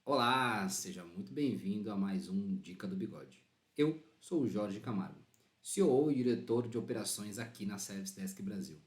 Olá, seja muito bem-vindo a mais um Dica do Bigode. Eu sou o Jorge Camargo, CEO e diretor de operações aqui na Service Desk Brasil.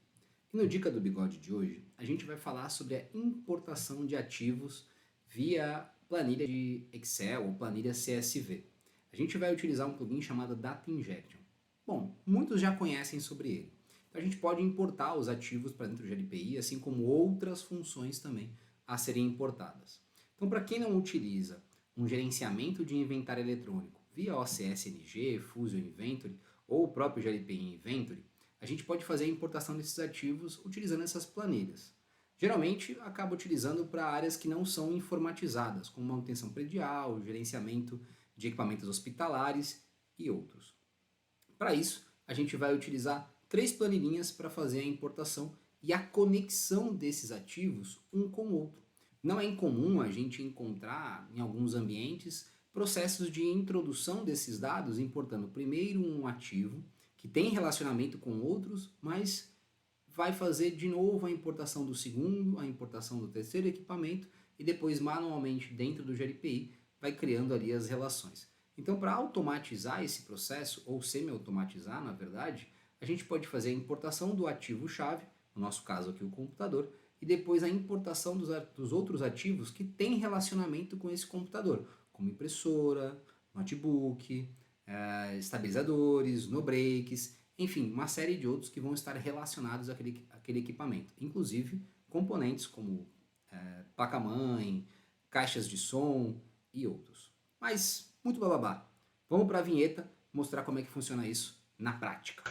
E no Dica do Bigode de hoje, a gente vai falar sobre a importação de ativos via planilha de Excel ou planilha CSV. A gente vai utilizar um plugin chamado Data Injection. Bom, muitos já conhecem sobre ele. Então a gente pode importar os ativos para dentro do GLPI, assim como outras funções também a serem importadas. Então, para quem não utiliza um gerenciamento de inventário eletrônico via OCS-NG, Fusion Inventory ou o próprio GLPI Inventory, a gente pode fazer a importação desses ativos utilizando essas planilhas. Geralmente, acaba utilizando para áreas que não são informatizadas, como manutenção predial, gerenciamento de equipamentos hospitalares e outros. Para isso, a gente vai utilizar três planilhinhas para fazer a importação e a conexão desses ativos um com o outro. Não é incomum a gente encontrar em alguns ambientes processos de introdução desses dados importando primeiro um ativo que tem relacionamento com outros, mas vai fazer de novo a importação do segundo, a importação do terceiro equipamento e depois manualmente dentro do GLPI vai criando ali as relações. Então, para automatizar esse processo, ou semi-automatizar, na verdade, a gente pode fazer a importação do ativo-chave, no nosso caso aqui o computador, e depois a importação dos outros ativos que têm relacionamento com esse computador, como impressora, notebook, estabilizadores, no breaks, enfim, uma série de outros que vão estar relacionados àquele equipamento, inclusive componentes como placa-mãe, caixas de som e outros. Mas, muito bababá. Vamos para a vinheta mostrar como é que funciona isso na prática.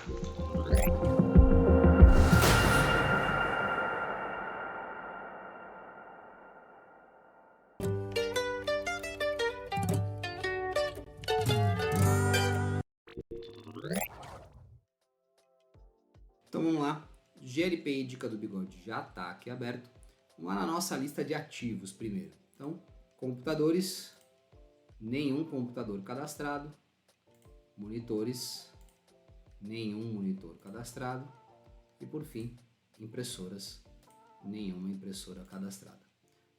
Então vamos lá. GLPI Dica do Bigode já está aqui aberto. Vamos lá na nossa lista de ativos primeiro. Então, computadores, nenhum computador cadastrado. Monitores, nenhum monitor cadastrado. E por fim, impressoras, nenhuma impressora cadastrada.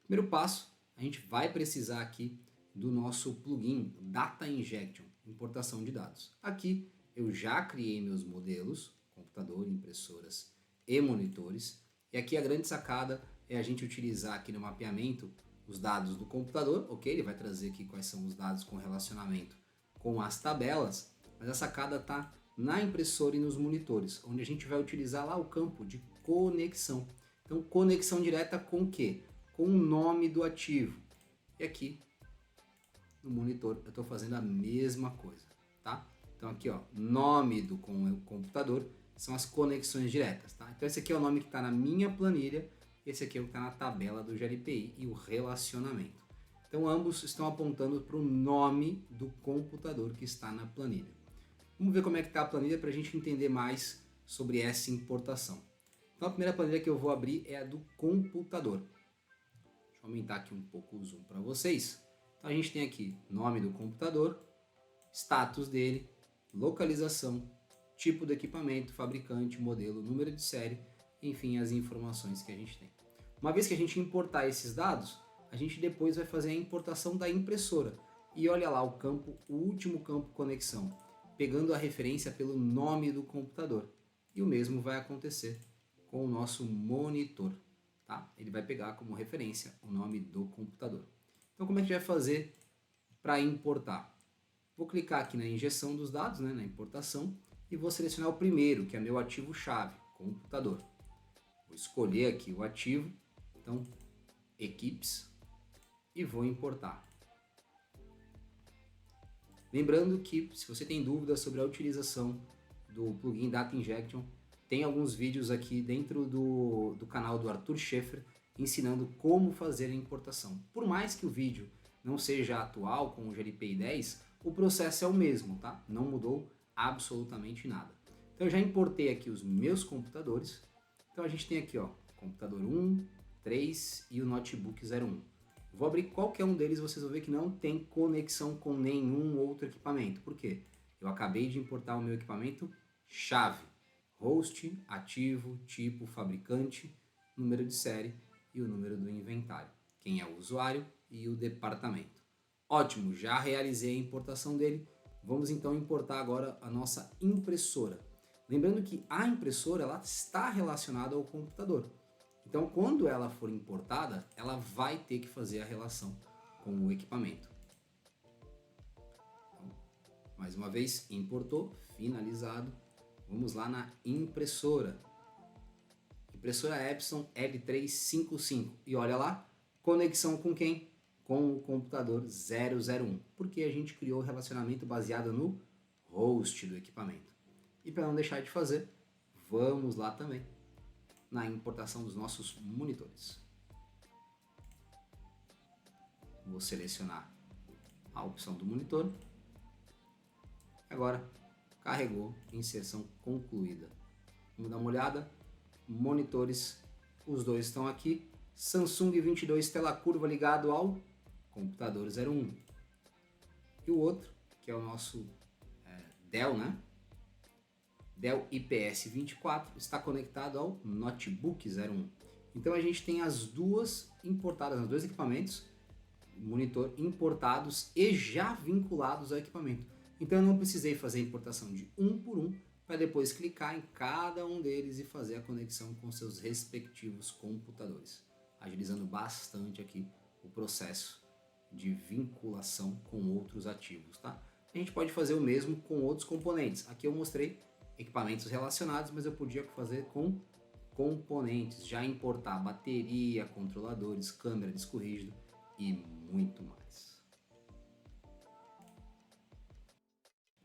Primeiro passo, a gente vai precisar aqui do nosso plugin Data Injection, importação de dados. Aqui eu já criei meus modelos, computador, impressoras e monitores. E aqui a grande sacada é a gente utilizar aqui no mapeamento os dados do computador, ok? Ele vai trazer aqui quais são os dados com relacionamento com as tabelas, mas a sacada está na impressora e nos monitores, onde a gente vai utilizar lá o campo de conexão. Então, conexão direta com o quê? Com o nome do ativo. E aqui no monitor eu estou fazendo a mesma coisa, tá? Então aqui, ó, nome do computador são as conexões diretas, tá? Então esse aqui é o nome que está na minha planilha, esse aqui é o que está na tabela do GLPI e o relacionamento. Então ambos estão apontando para o nome do computador que está na planilha. Vamos ver como é que está a planilha para a gente entender mais sobre essa importação. Então a primeira planilha que eu vou abrir é a do computador. Deixa eu aumentar aqui um pouco o zoom para vocês. Então a gente tem aqui nome do computador, status dele, localização, tipo do equipamento, fabricante, modelo, número de série, enfim, as informações que a gente tem. Uma vez que a gente importar esses dados, a gente depois vai fazer a importação da impressora. E olha lá o campo, o último campo conexão, pegando a referência pelo nome do computador. E o mesmo vai acontecer com o nosso monitor. Tá? Ele vai pegar como referência o nome do computador. Então como é que a gente vai fazer para importar? Vou clicar aqui na injeção dos dados, né, na importação, e vou selecionar o primeiro, que é meu ativo-chave, computador. Vou escolher aqui o ativo, então equipes, e vou importar. Lembrando que se você tem dúvidas sobre a utilização do plugin Data Injection, tem alguns vídeos aqui dentro do canal do Arthur Schaeffer ensinando como fazer a importação. Por mais que o vídeo não seja atual com o GLPI 10, o processo é o mesmo, tá? Não mudou absolutamente nada. Então eu já importei aqui os meus computadores. Então a gente tem aqui, ó, computador 1, 3 e o notebook 01. Vou abrir qualquer um deles, vocês vão ver que não tem conexão com nenhum outro equipamento. Por quê? Eu acabei de importar o meu equipamento chave. Host, ativo, tipo, fabricante, número de série e o número do inventário. Quem é o usuário? e o departamento. Ótimo, já realizei a importação dele. Vamos então importar agora a nossa impressora. Lembrando que a impressora ela está relacionada ao computador. Então, quando ela for importada, ela vai ter que fazer a relação com o equipamento. Então, mais uma vez, importou, finalizado. Vamos lá na impressora. Impressora Epson L355. E olha lá, conexão com quem? Com o computador 001. Porque a gente criou o relacionamento baseado no host do equipamento. E para não deixar de fazer, vamos lá também na importação dos nossos monitores. Vou selecionar a opção do monitor. Agora, carregou, inserção concluída. Vamos dar uma olhada. Monitores, os dois estão aqui. Samsung 22 tela curva ligado ao computador 01. E o outro, que é o nosso Dell, né? Dell IPS 24 está conectado ao notebook 01. Então a gente tem as duas importadas, os dois equipamentos, monitor importados e já vinculados ao equipamento. Então eu não precisei fazer a importação de um por um, para depois clicar em cada um deles e fazer a conexão com seus respectivos computadores, agilizando bastante aqui o processo de vinculação com outros ativos, tá? A gente pode fazer o mesmo com outros componentes. Aqui eu mostrei equipamentos relacionados, mas eu podia fazer com componentes, já importar bateria, controladores, câmera, disco rígido e muito mais.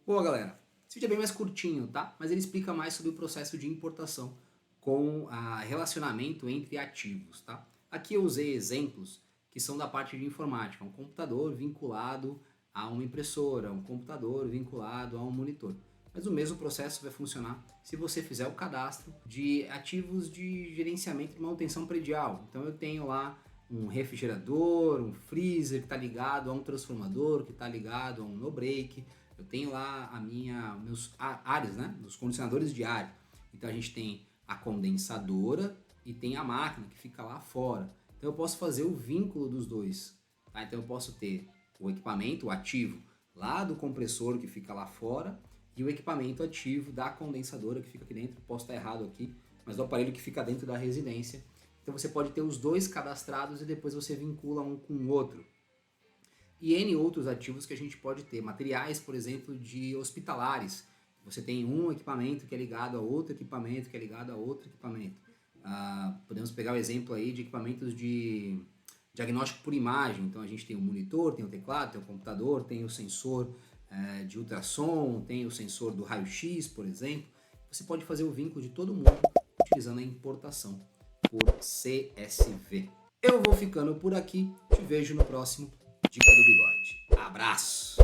Boa, galera, esse vídeo é bem mais curtinho, tá? Mas ele explica mais sobre o processo de importação com relacionamento entre ativos, tá? Aqui eu usei exemplos que são da parte de informática, um computador vinculado a uma impressora, um computador vinculado a um monitor. Mas o mesmo processo vai funcionar se você fizer o cadastro de ativos de gerenciamento de manutenção predial. Então eu tenho lá um refrigerador, um freezer que está ligado a um transformador, que está ligado a um no-break. Eu tenho lá meus áreas, né, dos condicionadores de ar. Então a gente tem a condensadora e tem a máquina que fica lá fora. Então eu posso fazer o vínculo dos dois. Tá? Então eu posso ter o equipamento, o ativo, lá do compressor que fica lá fora, e o equipamento ativo da condensadora que fica aqui dentro. Posso estar errado aqui, mas do aparelho que fica dentro da residência. Então você pode ter os dois cadastrados e depois você vincula um com o outro. E N outros ativos que a gente pode ter. Materiais, por exemplo, de hospitalares. Você tem um equipamento que é ligado a outro equipamento, que é ligado a outro equipamento. Podemos pegar o exemplo aí de equipamentos de diagnóstico por imagem. Então a gente tem o monitor, tem o teclado, tem o computador, tem o sensor de ultrassom, tem o sensor do raio-x, por exemplo. Você pode fazer o vínculo de todo mundo utilizando a importação por CSV. Eu vou ficando por aqui, te vejo no próximo Dica do Bigode. Abraço!